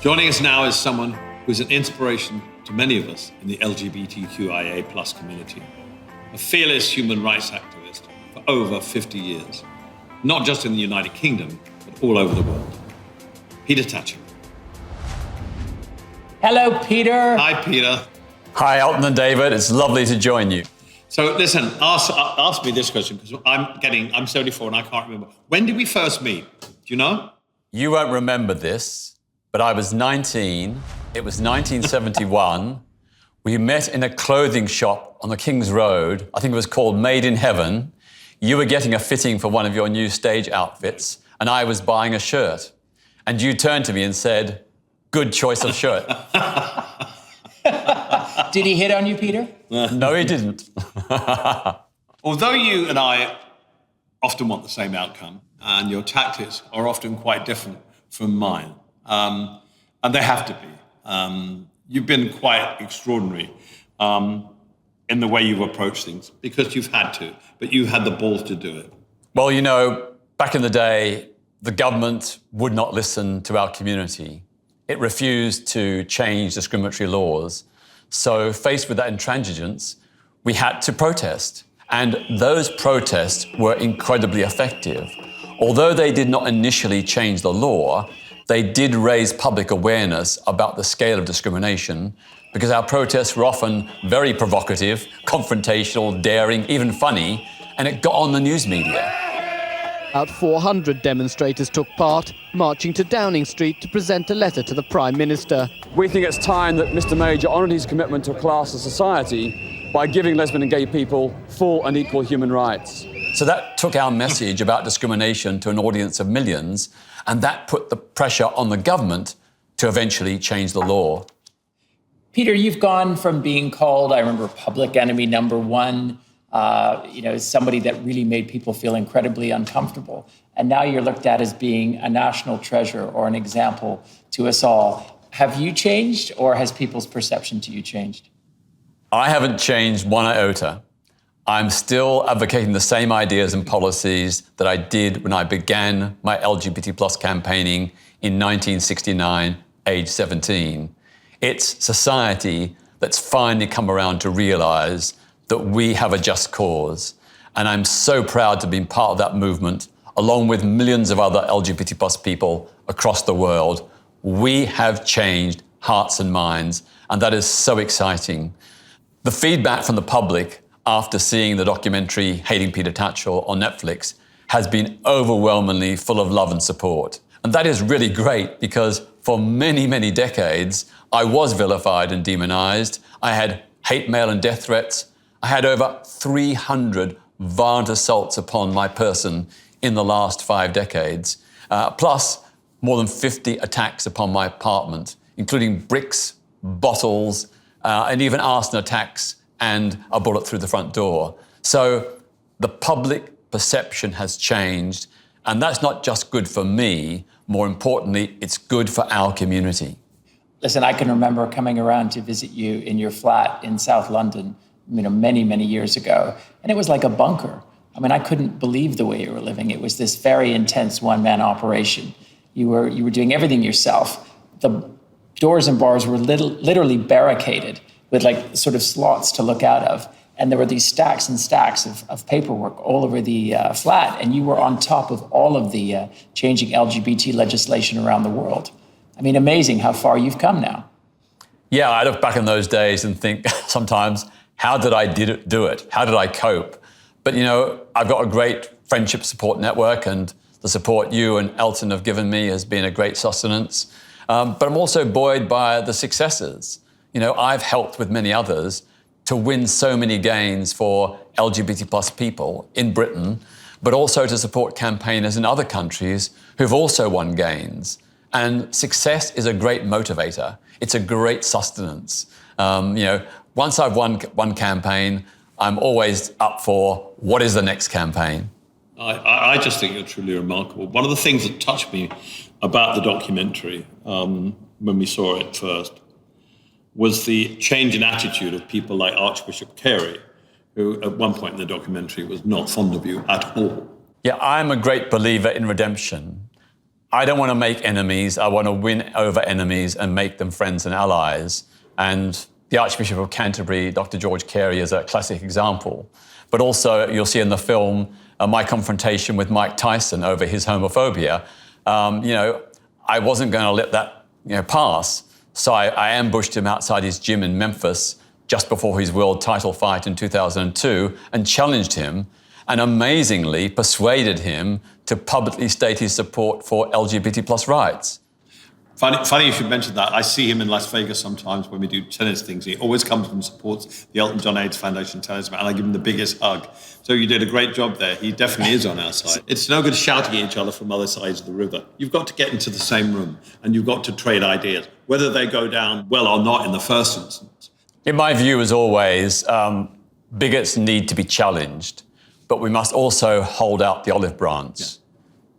Joining us now is someone who's an inspiration to many of us in the LGBTQIA plus community, a fearless human rights activist for over 50 years, not just in the United Kingdom, but all over the world. Peter Tatchell. Hello, Peter. Hi, Peter. Hi, Elton and David. It's lovely to join you. So listen, ask me this question, because I'm 74 and I can't remember. When did we first meet? Do you know? You won't remember this, but I was 19. It was 1971. We met in a clothing shop on the King's Road. I think it was called Made in Heaven. You were getting a fitting for one of your new stage outfits, and I was buying a shirt. And you turned to me and said, "Good choice of shirt." Did he hit on you, Peter? No, he didn't. Although you and I often want the same outcome, and your tactics are often quite different from mine, and they have to be. You've been quite extraordinary in the way you've approached things, because you've had to, but you had the balls to do it. Well, you know, back in the day, the government would not listen to our community. It refused to change discriminatory laws. So faced with that intransigence, we had to protest. And those protests were incredibly effective. Although they did not initially change the law, they did raise public awareness about the scale of discrimination, because our protests were often very provocative, confrontational, daring, even funny, and it got on the news media. About 400 demonstrators took part, marching to Downing Street to present a letter to the Prime Minister. We think it's time that Mr Major honoured his commitment to a class of society by giving lesbian and gay people full and equal human rights. So that took our message about discrimination to an audience of millions, and that put the pressure on the government to eventually change the law. Peter, you've gone from being called, I remember, public enemy number one, somebody that really made people feel incredibly uncomfortable. And now you're looked at as being a national treasure or an example to us all. Have you changed, or has people's perception to you changed? I haven't changed one iota. I'm still advocating the same ideas and policies that I did when I began my LGBT plus campaigning in 1969, age 17. It's society that's finally come around to realize that we have a just cause. And I'm so proud to be part of that movement, along with millions of other LGBT plus people across the world. We have changed hearts and minds, and that is so exciting. The feedback from the public after seeing the documentary Hating Peter Tatchell on Netflix has been overwhelmingly full of love and support. And that is really great, because for many, many decades, I was vilified and demonized. I had hate mail and death threats. I had over 300 violent assaults upon my person in the last 5 decades, plus more than 50 attacks upon my apartment, including bricks, bottles, and even arson attacks and a bullet through the front door. So the public perception has changed, and that's not just good for me. More importantly, it's good for our community. Listen, I can remember coming around to visit you in your flat in South London, many, many years ago, and it was like a bunker. I mean, I couldn't believe the way you were living. It was this very intense one-man operation. You were doing everything yourself. The doors and bars were literally barricaded with like sort of slots to look out of. And there were these stacks and stacks of paperwork all over the flat. And you were on top of all of the changing LGBT legislation around the world. I mean, amazing how far you've come now. Yeah, I look back on those days and think sometimes, how did I do it? How did I cope? But, you know, I've got a great friendship support network, and the support you and Elton have given me has been a great sustenance. But I'm also buoyed by the successes. You know, I've helped with many others to win so many gains for LGBT plus people in Britain, but also to support campaigners in other countries who've also won gains. And success is a great motivator. It's a great sustenance. Once I've won one campaign, I'm always up for what is the next campaign. I just think you're truly remarkable. One of the things that touched me about the documentary when we saw it first was the change in attitude of people like Archbishop Carey, who at one point in the documentary was not fond of you at all. Yeah, I'm a great believer in redemption. I don't want to make enemies. I want to win over enemies and make them friends and allies. And the Archbishop of Canterbury, Dr. George Carey, is a classic example. But also, you'll see in the film my confrontation with Mike Tyson over his homophobia. I wasn't going to let that pass. So I ambushed him outside his gym in Memphis just before his world title fight in 2002 and challenged him and amazingly persuaded him to publicly state his support for LGBT plus rights. Funny you should mention that. I see him in Las Vegas sometimes when we do tennis things. He always comes and supports the Elton John AIDS Foundation tennis match, and I give him the biggest hug. So you did a great job there. He definitely is on our side. It's no good shouting at each other from other sides of the river. You've got to get into the same room, and you've got to trade ideas, whether they go down well or not in the first instance. In my view, as always, bigots need to be challenged, but we must also hold out the olive branch,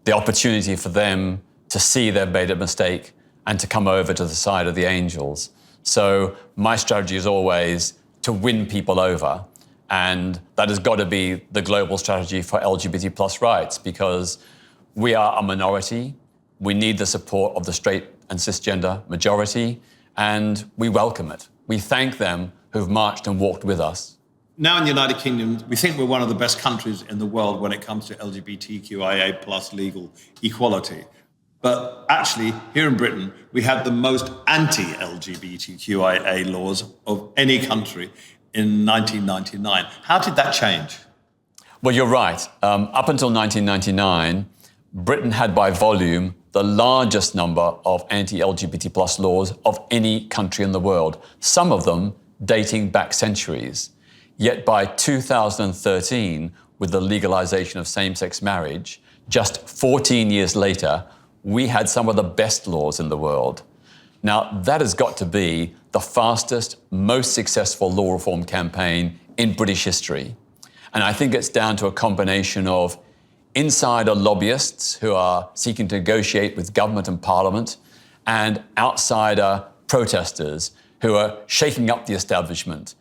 the opportunity for them to see they've made a mistake and to come over to the side of the angels. So my strategy is always to win people over. And that has got to be the global strategy for LGBT plus rights, because we are a minority. We need the support of the straight and cisgender majority, and we welcome it. We thank them who've marched and walked with us. Now in the United Kingdom, we think we're one of the best countries in the world when it comes to LGBTQIA plus legal equality. But actually, here in Britain, we had the most anti-LGBTQIA laws of any country in 1999. How did that change? Well, you're right. Up until 1999, Britain had by volume the largest number of anti-LGBT plus laws of any country in the world, some of them dating back centuries. Yet by 2013, with the legalization of same-sex marriage, just 14 years later, we had some of the best laws in the world. Now, that has got to be the fastest, most successful law reform campaign in British history. And I think it's down to a combination of insider lobbyists who are seeking to negotiate with government and parliament, and outsider protesters who are shaking up the establishment,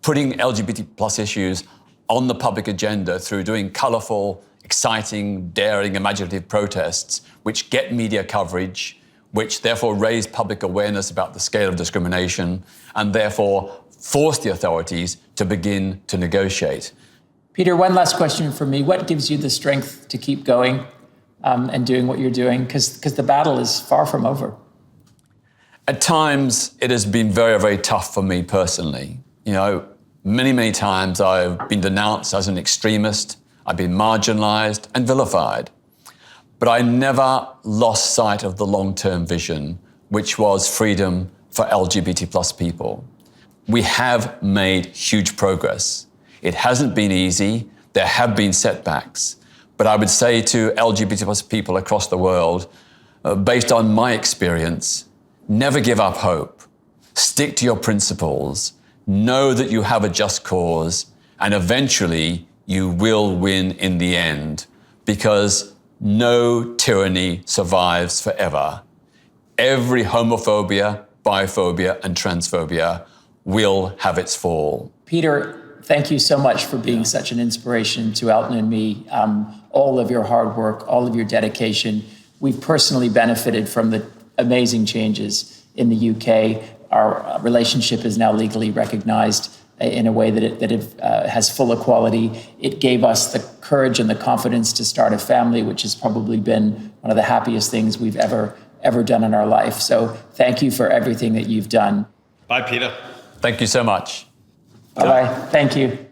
putting LGBT plus issues on the public agenda through doing colourful, exciting, daring, imaginative protests, which get media coverage, which therefore raise public awareness about the scale of discrimination, and therefore force the authorities to begin to negotiate. Peter, one last question for me. What gives you the strength to keep going and doing what you're doing? Because the battle is far from over. At times, it has been very, very tough for me personally. Many, many times I've been denounced as an extremist. I've been marginalized and vilified. But I never lost sight of the long-term vision, which was freedom for LGBT plus people. We have made huge progress. It hasn't been easy. There have been setbacks. But I would say to LGBT plus people across the world, based on my experience, never give up hope. Stick to your principles. Know that you have a just cause, and eventually you will win in the end, because no tyranny survives forever. Every homophobia, biphobia, and transphobia will have its fall. Peter, thank you so much for being such an inspiration to Elton and me. All of your hard work, all of your dedication. We've personally benefited from the amazing changes in the UK. Our relationship is now legally recognized in a way that it has full equality. It gave us the courage and the confidence to start a family, which has probably been one of the happiest things we've ever done in our life. So thank you for everything that you've done. Bye, Peter. Thank you so much. Bye-bye. Thank you.